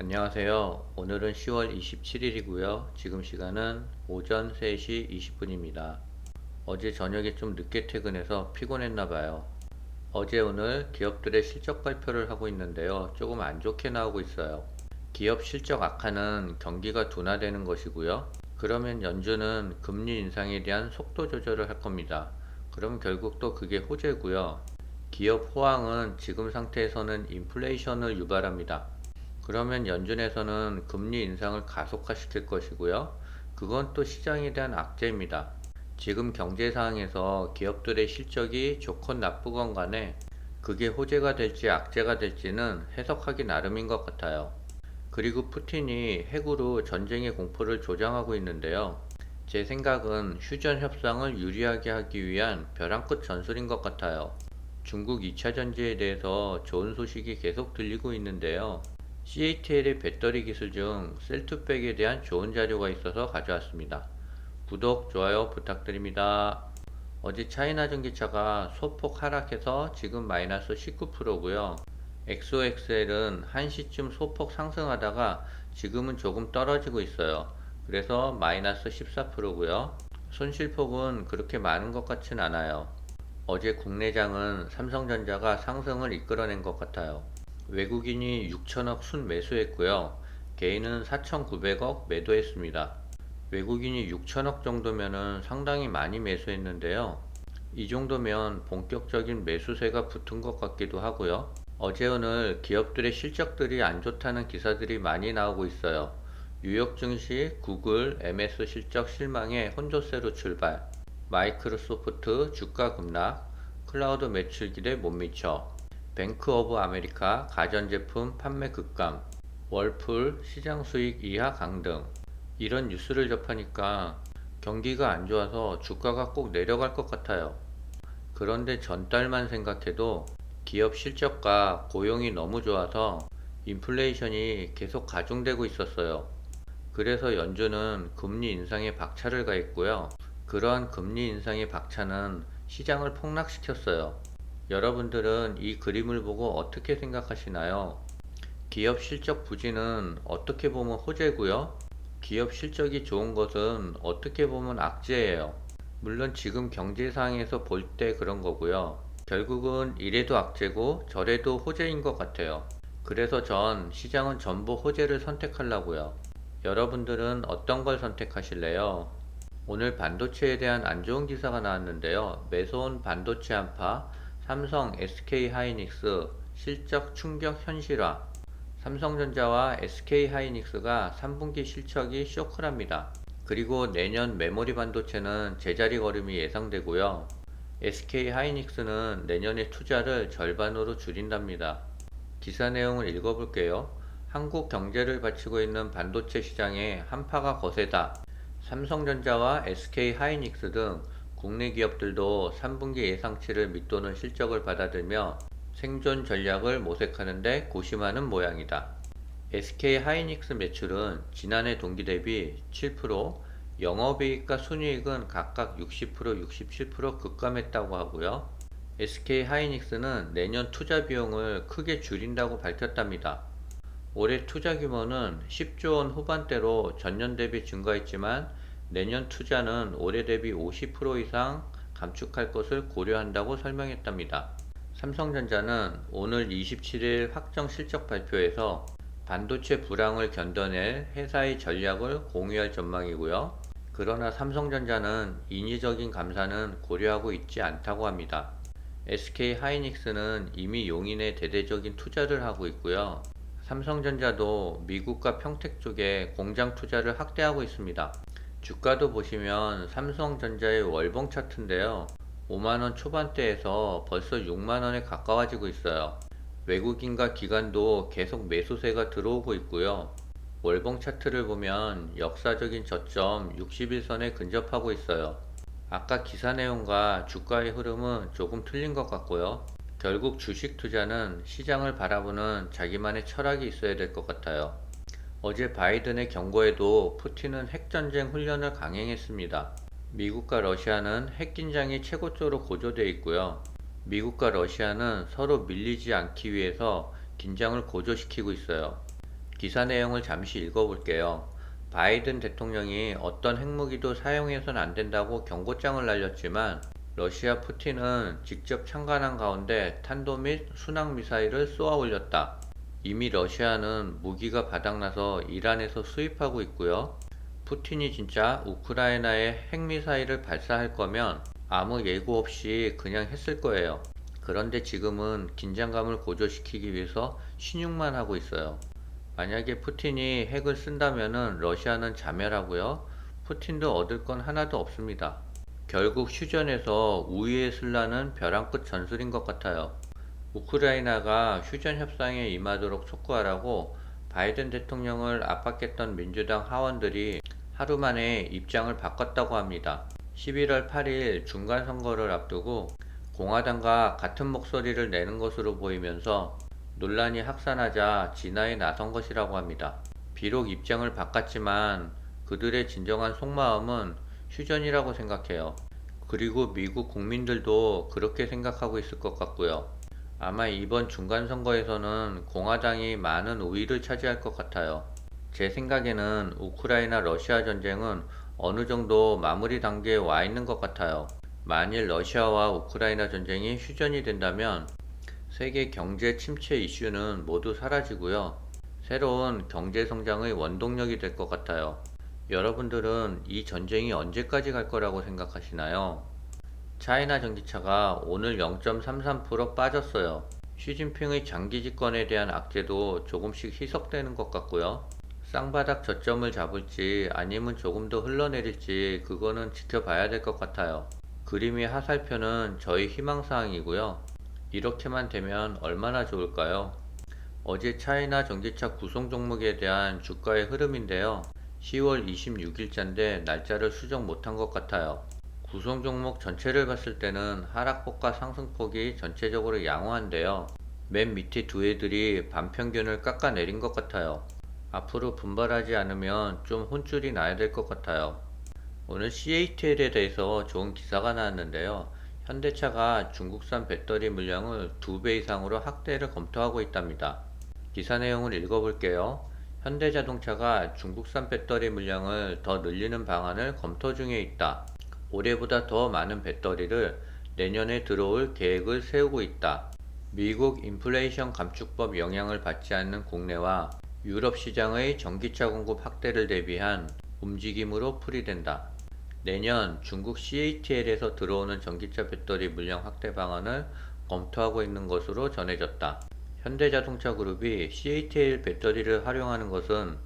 안녕하세요. 오늘은 10월 27일이고요. 지금 시간은 오전 3시 20분입니다. 어제 저녁에 좀 늦게 퇴근해서 피곤했나 봐요. 어제 오늘 기업들의 실적 발표를 하고 있는데요. 조금 안 좋게 나오고 있어요. 기업 실적 악화는 경기가 둔화되는 것이고요. 그러면 연준은 금리 인상에 대한 속도 조절을 할 겁니다. 그럼 결국 또 그게 호재고요. 기업 호황은 지금 상태에서는 인플레이션을 유발합니다. 그러면 연준에서는 금리 인상을 가속화시킬 것이고요. 그건 또 시장에 대한 악재입니다. 지금 경제 상황에서 기업들의 실적이 좋건 나쁘건 간에 그게 호재가 될지 악재가 될지는 해석하기 나름인 것 같아요. 그리고 푸틴이 핵으로 전쟁의 공포를 조장하고 있는데요. 제 생각은 휴전 협상을 유리하게 하기 위한 벼랑 끝 전술인 것 같아요. 중국 2차 전지에 대해서 좋은 소식이 계속 들리고 있는데요. CATL의 배터리 기술 중 셀투백에 대한 좋은 자료가 있어서 가져왔습니다. 구독, 좋아요 부탁드립니다. 어제 차이나 전기차가 소폭 하락해서 지금 마이너스 19%고요. XOXL은 1시쯤 소폭 상승하다가 지금은 조금 떨어지고 있어요. 그래서 마이너스 14%고요. 손실폭은 그렇게 많은 것 같진 않아요. 어제 국내장은 삼성전자가 상승을 이끌어낸 것 같아요. 외국인이 6천억 순매수했고요. 개인은 4,900억 매도했습니다. 외국인이 6천억 정도면은 상당히 많이 매수했는데요. 이 정도면 본격적인 매수세가 붙은 것 같기도 하고요. 어제 오늘 기업들의 실적들이 안 좋다는 기사들이 많이 나오고 있어요. 뉴욕 증시, 구글, MS 실적 실망에 혼조세로 출발, 마이크로소프트 주가 급락, 클라우드 매출 기대 못 미쳐, 뱅크 오브 아메리카 가전제품 판매 급감, 월풀 시장 수익 이하 강등. 이런 뉴스를 접하니까 경기가 안 좋아서 주가가 꼭 내려갈 것 같아요. 그런데 전달만 생각해도 기업 실적과 고용이 너무 좋아서 인플레이션이 계속 가중되고 있었어요. 그래서 연준은 금리 인상에 박차를 가했고요. 그러한 금리 인상의 박차는 시장을 폭락시켰어요. 여러분들은 이 그림을 보고 어떻게 생각하시나요? 기업 실적 부진은 어떻게 보면 호재고요. 기업 실적이 좋은 것은 어떻게 보면 악재예요. 물론 지금 경제 상황에서 볼 때 그런 거고요. 결국은 이래도 악재고 저래도 호재인 것 같아요. 그래서 전 시장은 전부 호재를 선택하려고요. 여러분들은 어떤 걸 선택하실래요? 오늘 반도체에 대한 안 좋은 기사가 나왔는데요. 매서운 반도체 한파, 삼성, SK 하이닉스 실적 충격 현실화. 삼성전자와 SK하이닉스가 3분기 실적이 쇼크랍니다. 그리고 내년 메모리 반도체는 제자리 걸음이 예상되고요. SK하이닉스는 내년에 투자를 절반으로 줄인답니다. 기사 내용을 읽어볼게요. 한국 경제를 받치고 있는 반도체 시장에 한파가 거세다. 삼성전자와 SK하이닉스 등 국내 기업들도 3분기 예상치를 밑도는 실적을 받아들며 생존 전략을 모색하는 데 고심하는 모양이다. SK하이닉스 매출은 지난해 동기 대비 7%, 영업이익과 순이익은 각각 60%, 67% 급감했다고 하고요. SK하이닉스는 내년 투자 비용을 크게 줄인다고 밝혔답니다. 올해 투자 규모는 10조 원 후반대로 전년 대비 증가했지만 내년 투자는 올해 대비 50% 이상 감축할 것을 고려한다고 설명했답니다. 삼성전자는 오늘 27일 확정 실적 발표에서 반도체 불황을 견뎌낼 회사의 전략을 공유할 전망이고요. 그러나 삼성전자는 인위적인 감산은 고려하고 있지 않다고 합니다. SK하이닉스는 이미 용인에 대대적인 투자를 하고 있고요. 삼성전자도 미국과 평택 쪽에 공장 투자를 확대하고 있습니다. 주가도 보시면 삼성전자의 월봉 차트인데요. 5만원 초반대에서 벌써 6만원에 가까워지고 있어요. 외국인과 기관도 계속 매수세가 들어오고 있고요. 월봉 차트를 보면 역사적인 저점 61선에 근접하고 있어요. 아까 기사 내용과 주가의 흐름은 조금 틀린 것 같고요. 결국 주식 투자는 시장을 바라보는 자기만의 철학이 있어야 될 것 같아요. 어제 바이든의 경고에도 푸틴은 핵전쟁 훈련을 강행했습니다. 미국과 러시아는 핵긴장이 최고조로 고조되어 있고요. 미국과 러시아는 서로 밀리지 않기 위해서 긴장을 고조시키고 있어요. 기사 내용을 잠시 읽어볼게요. 바이든 대통령이 어떤 핵무기도 사용해서는 안 된다고 경고장을 날렸지만 러시아 푸틴은 직접 참관한 가운데 탄도 및 순항 미사일을 쏘아 올렸다. 이미 러시아는 무기가 바닥나서 이란에서 수입하고 있고요. 푸틴이 진짜 우크라이나에 핵미사일을 발사할 거면 아무 예고 없이 그냥 했을 거예요. 그런데 지금은 긴장감을 고조시키기 위해서 신용만 하고 있어요. 만약에 푸틴이 핵을 쓴다면은 러시아는 자멸하고요. 푸틴도 얻을 건 하나도 없습니다. 결국 휴전에서 우위에 슬라는 벼랑 끝 전술인 것 같아요. 우크라이나가 휴전 협상에 임하도록 촉구하라고 바이든 대통령을 압박했던 민주당 하원들이 하루 만에 입장을 바꿨다고 합니다. 11월 8일 중간선거를 앞두고 공화당과 같은 목소리를 내는 것으로 보이면서 논란이 확산하자 진화에 나선 것이라고 합니다. 비록 입장을 바꿨지만 그들의 진정한 속마음은 휴전이라고 생각해요. 그리고 미국 국민들도 그렇게 생각하고 있을 것 같고요. 아마 이번 중간선거에서는 공화당이 많은 우위를 차지할 것 같아요. 제 생각에는 우크라이나 러시아 전쟁은 어느 정도 마무리 단계에 와 있는 것 같아요. 만일 러시아와 우크라이나 전쟁이 휴전이 된다면 세계 경제 침체 이슈는 모두 사라지고요. 새로운 경제 성장의 원동력이 될 것 같아요. 여러분들은 이 전쟁이 언제까지 갈 거라고 생각하시나요? 차이나 전기차가 오늘 0.33% 빠졌어요. 시진핑의 장기 집권에 대한 악재도 조금씩 희석되는 것 같고요. 쌍바닥 저점을 잡을지 아니면 조금 더 흘러내릴지 그거는 지켜봐야 될 것 같아요. 그림의 하살표는 저희 희망사항이고요. 이렇게만 되면 얼마나 좋을까요? 어제 차이나 전기차 구성 종목에 대한 주가의 흐름인데요. 10월 26일자인데 날짜를 수정 못한 것 같아요. 구성 종목 전체를 봤을 때는 하락폭과 상승폭이 전체적으로 양호한데요. 맨 밑에 두 애들이 반평균을 깎아내린 것 같아요. 앞으로 분발하지 않으면 좀 혼쭐이 나야 될 것 같아요. 오늘 CATL에 대해서 좋은 기사가 나왔는데요. 현대차가 중국산 배터리 물량을 2배 이상으로 확대를 검토하고 있답니다. 기사 내용을 읽어볼게요. 현대자동차가 중국산 배터리 물량을 더 늘리는 방안을 검토 중에 있다. 올해보다 더 많은 배터리를 내년에 들어올 계획을 세우고 있다. 미국 인플레이션 감축법 영향을 받지 않는 국내와 유럽 시장의 전기차 공급 확대를 대비한 움직임으로 풀이된다. 내년 중국 CATL에서 들어오는 전기차 배터리 물량 확대 방안을 검토하고 있는 것으로 전해졌다. 현대자동차 그룹이 CATL 배터리를 활용하는 것은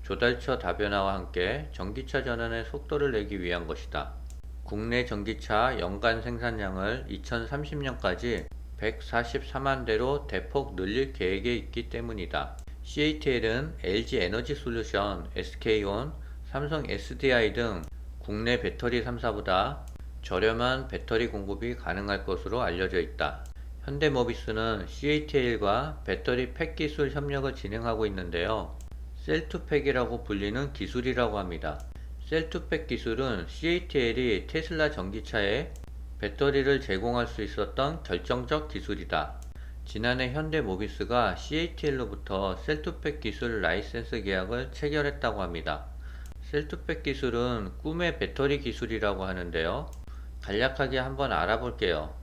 조달처 다변화와 함께 전기차 전환의 속도를 내기 위한 것이다. 국내 전기차 연간 생산량을 2030년까지 144만 대로 대폭 늘릴 계획에 있기 때문이다. CATL은 LG 에너지 솔루션, SK온, 삼성 SDI 등 국내 배터리 3사보다 저렴한 배터리 공급이 가능할 것으로 알려져 있다. 현대모비스는 CATL과 배터리 팩 기술 협력을 진행하고 있는데요. 셀투팩이라고 불리는 기술이라고 합니다. 셀투팩 기술은 CATL이 테슬라 전기차에 배터리를 제공할 수 있었던 결정적 기술이다. 지난해 현대모비스가 CATL로부터 셀투팩 기술 라이센스 계약을 체결했다고 합니다. 셀투팩 기술은 꿈의 배터리 기술이라고 하는데요. 간략하게 한번 알아볼게요.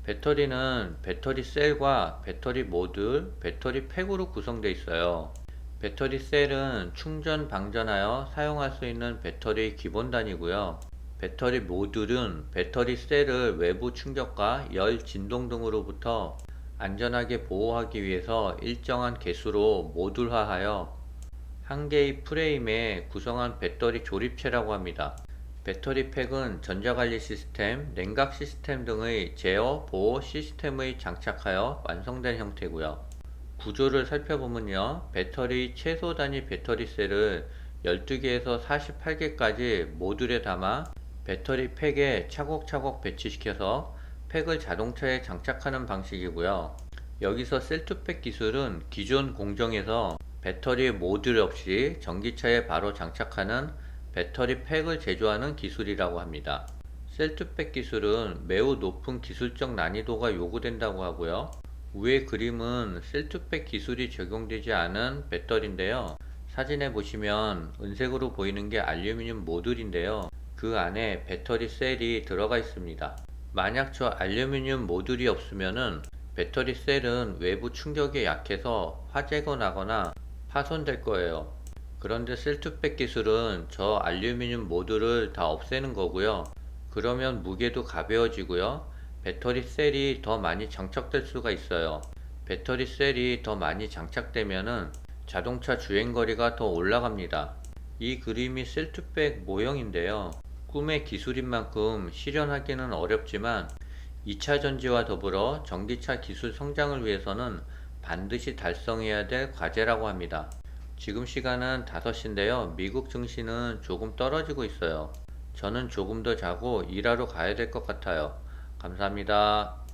배터리는 배터리 셀과 배터리 모듈, 배터리 팩으로 구성되어 있어요. 배터리 셀은 충전 방전하여 사용할 수 있는 배터리의 기본 단위고요. 배터리 모듈은 배터리 셀을 외부 충격과 열, 진동 등으로부터 안전하게 보호하기 위해서 일정한 개수로 모듈화하여 한 개의 프레임에 구성한 배터리 조립체라고 합니다. 배터리 팩은 전자관리 시스템, 냉각 시스템 등의 제어, 보호 시스템의 장착하여 완성된 형태고요. 구조를 살펴보면요. 배터리 최소 단위 배터리 셀을 12개에서 48개까지 모듈에 담아 배터리 팩에 차곡차곡 배치시켜서 팩을 자동차에 장착하는 방식이고요. 여기서 셀투팩 기술은 기존 공정에서 배터리 모듈 없이 전기차에 바로 장착하는 배터리 팩을 제조하는 기술이라고 합니다. 셀투팩 기술은 매우 높은 기술적 난이도가 요구된다고 하고요. 위의 그림은 셀투백 기술이 적용되지 않은 배터리인데요. 사진에 보시면 은색으로 보이는 게 알루미늄 모듈인데요. 그 안에 배터리 셀이 들어가 있습니다. 만약 저 알루미늄 모듈이 없으면은 배터리 셀은 외부 충격에 약해서 화재가 나거나 파손될 거예요. 그런데 셀투백 기술은 저 알루미늄 모듈을 다 없애는 거고요. 그러면 무게도 가벼워지고요. 배터리 셀이 더 많이 장착될 수가 있어요. 배터리 셀이 더 많이 장착되면은 자동차 주행거리가 더 올라갑니다. 이 그림이 셀투백 모형인데요. 꿈의 기술인 만큼 실현하기는 어렵지만 2차 전지와 더불어 전기차 기술 성장을 위해서는 반드시 달성해야 될 과제라고 합니다. 지금 시간은 5시인데요. 미국 증시는 조금 떨어지고 있어요. 저는 조금 더 자고 일하러 가야 될 것 같아요. 감사합니다.